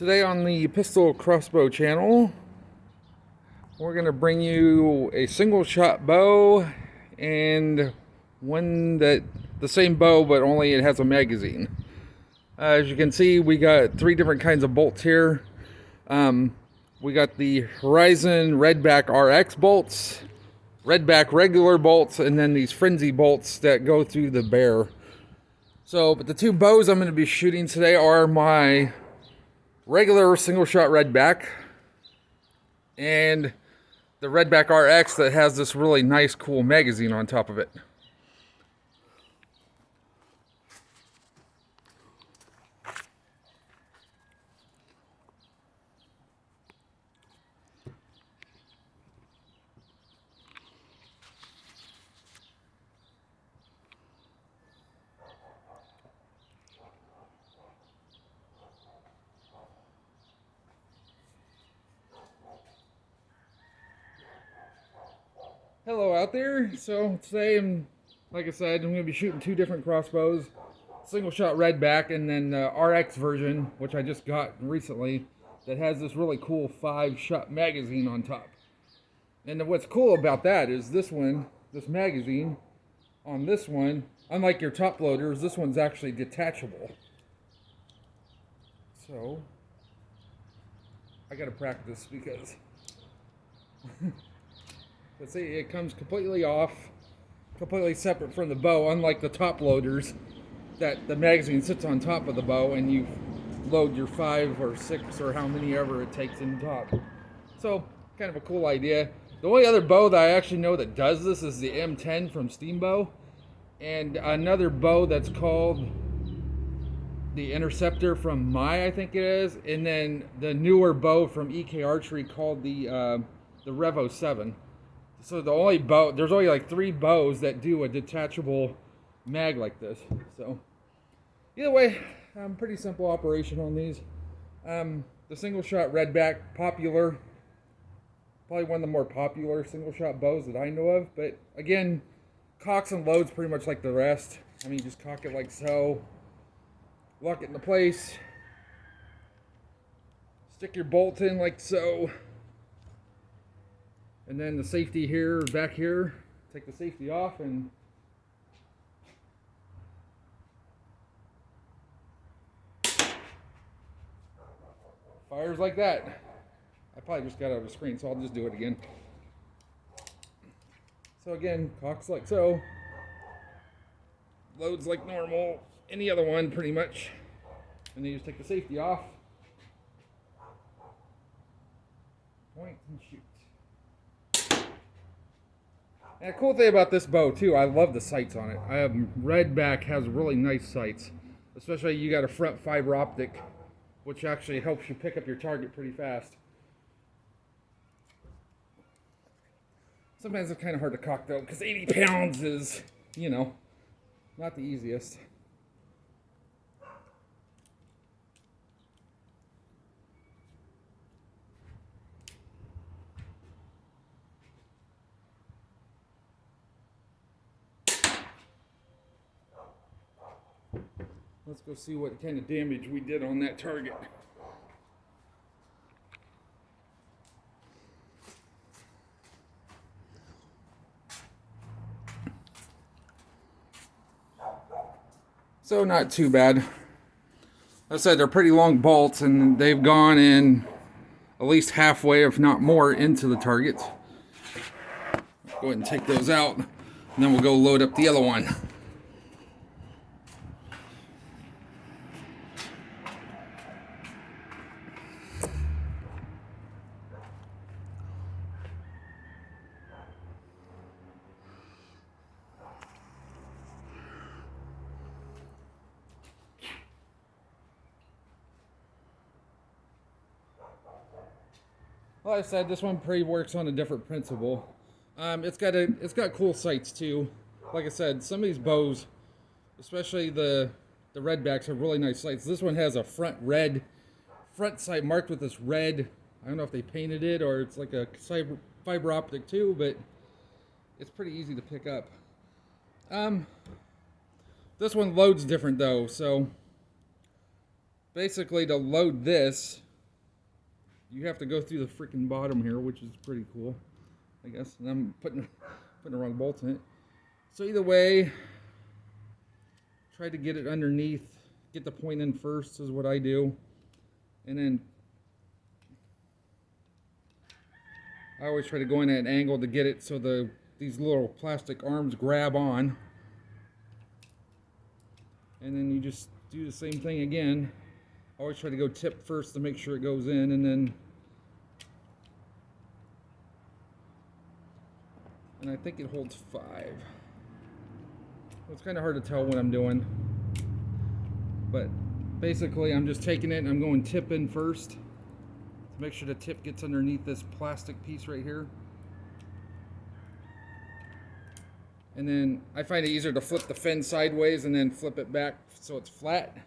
Today on the Pistol Crossbow channel, we're going to bring you a single shot bow and one that the same bow but only it has a magazine. As you can see, we got three different kinds of bolts here. We got the Horizon Redback RX bolts, Redback regular bolts, and then these frenzy bolts that go through the bear. But the two bows I'm going to be shooting today are my regular single shot Redback and the Redback RX that has this really nice cool magazine on top of it. Hello out there. So today, like I said, I'm going to be shooting two different crossbows. Single shot Redback and then the RX version, which I just got recently, that has this really cool 5-shot magazine on top. And what's cool about that is this magazine on this one, unlike your top loaders, this one's actually detachable. So I gotta practice because let's see, it comes completely off, completely separate from the bow, unlike the top loaders that the magazine sits on top of the bow and you load your 5 or 6 or how many ever it takes in top. So kind of a cool idea. The only other bow that I actually know that does this is the M10 from Steambow, and another bow that's called the Interceptor from Mai, I think it is, and then the newer bow from EK Archery called the Revo 7. So there's only like 3 bows that do a detachable mag like this. So either way, pretty simple operation on these. The single shot Redback, popular, probably one of the more popular single shot bows that I know of. But again, cocks and loads pretty much like the rest. I mean, just cock it like so, lock it into place, stick your bolt in like so, and then the safety here, back here, take the safety off and fires like that. I probably just got out of the screen, so I'll just do it again. So again, cocks like so, loads like normal, any other one pretty much. And then you just take the safety off, point and shoot. And the cool thing about this bow too, I love the sights on it. Redback has really nice sights, especially you got a front fiber optic, which actually helps you pick up your target pretty fast. Sometimes it's kind of hard to cock though, because 80 pounds is, not the easiest. Let's go see what kind of damage we did on that target. So not too bad. Like I said, they're pretty long bolts and they've gone in at least halfway, if not more, into the target. Go ahead and take those out, and then we'll go load up the other one. Like I said, this one pretty works on a different principle. It's got cool sights too. Like I said, some of these bows, especially the Redbacks, have really nice sights. This one has a front sight marked with this red. I don't know if they painted it or it's like a fiber optic too, but it's pretty easy to pick up. This one loads different though, so basically to load this, you have to go through the freaking bottom here, which is pretty cool, I guess. And I'm putting the wrong bolts in it. So either way, try to get it underneath, get the point in first is what I do. And then I always try to go in at an angle to get it so these little plastic arms grab on. And then you just do the same thing again. Always try to go tip first to make sure it goes in, and I think it holds 5. It's kind of hard to tell what I'm doing, but basically I'm just taking it and I'm going tip in first to make sure the tip gets underneath this plastic piece right here. And then I find it easier to flip the fin sideways and then flip it back so it's flat.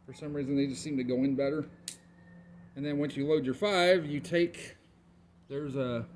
For some reason they just seem to go in better. And then once you load your 5, you take, there's a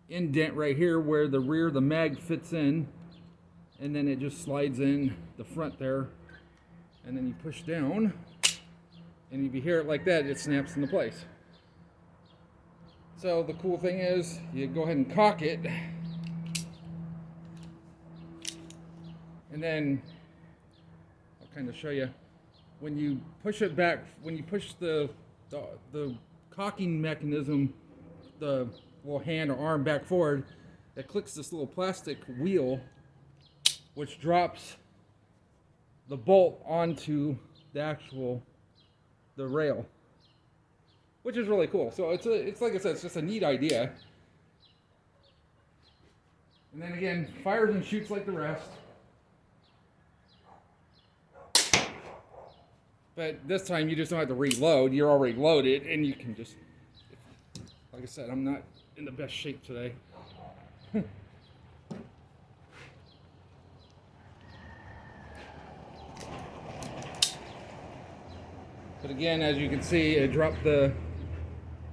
indent right here where the rear of the mag fits in, and then it just slides in the front there, and then you push down, and if you hear it like that, it snaps into place. So the cool thing is, you go ahead and cock it, and then I'll kind of show you. When you push it back, when you push the cocking mechanism, the little hand or arm back forward, it clicks this little plastic wheel, which drops the bolt onto the rail, which is really cool. So it's like I said, it's just a neat idea. And then again, fires and shoots like the rest. But this time you just don't have to reload. You're already loaded, and you can just, like I said, I'm not in the best shape today. But again, as you can see, it dropped the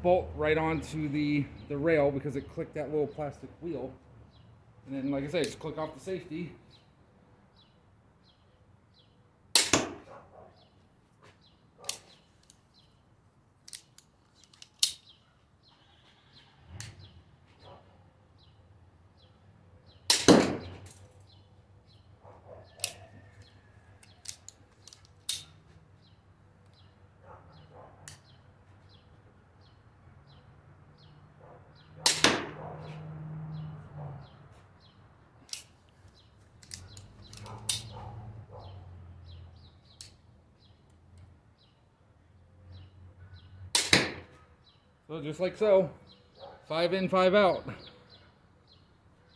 bolt right onto the rail because it clicked that little plastic wheel. And then, like I said, just click off the safety. So just like so, 5 in, 5 out.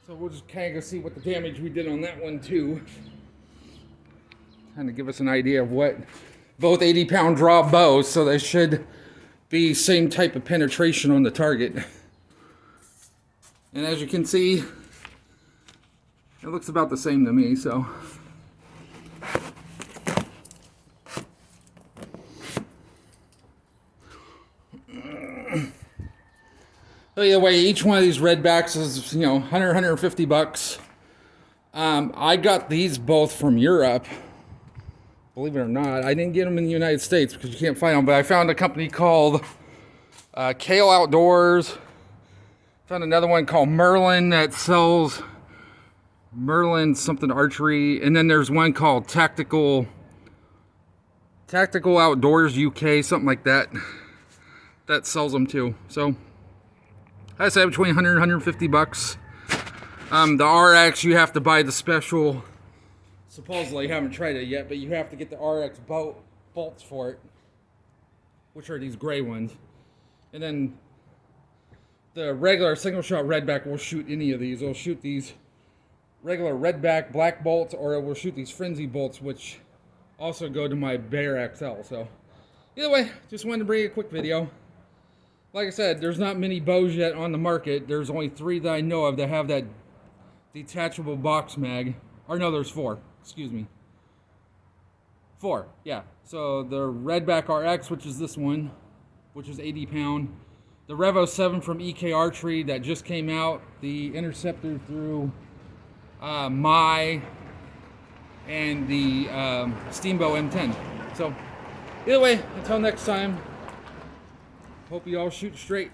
So we'll just kind of see what the damage we did on that one too. Kind of give us an idea of what both 80-pound draw bows, so they should be same type of penetration on the target. And as you can see, it looks about the same to me, so. So either way, each one of these redbacks is, 100, 150 bucks. I got these both from Europe. Believe it or not, I didn't get them in the United States because you can't find them, but I found a company called Kale Outdoors. Found another one called Merlin that sells Merlin something archery, and then there's one called Tactical Outdoors UK, something like that. That sells them too. So I say between 100 and 150 bucks. The RX, you have to buy the special. Supposedly, I haven't tried it yet, but you have to get the RX bolts for it, which are these gray ones. And then the regular single shot redback will shoot any of these. It'll shoot these regular redback black bolts, or it will shoot these frenzy bolts, which also go to my Bear XL. So either way, just wanted to bring you a quick video. Like I said, there's not many bows yet on the market. There's only 3 that I know of that have that detachable box mag. Or no, there's 4. Excuse me. 4, yeah. So the Redback RX, which is this one, which is 80 pound. The Revo 7 from EK Archery that just came out. The Interceptor through My. and the Steamboat M10. So either way, until next time, hope you all shoot straight.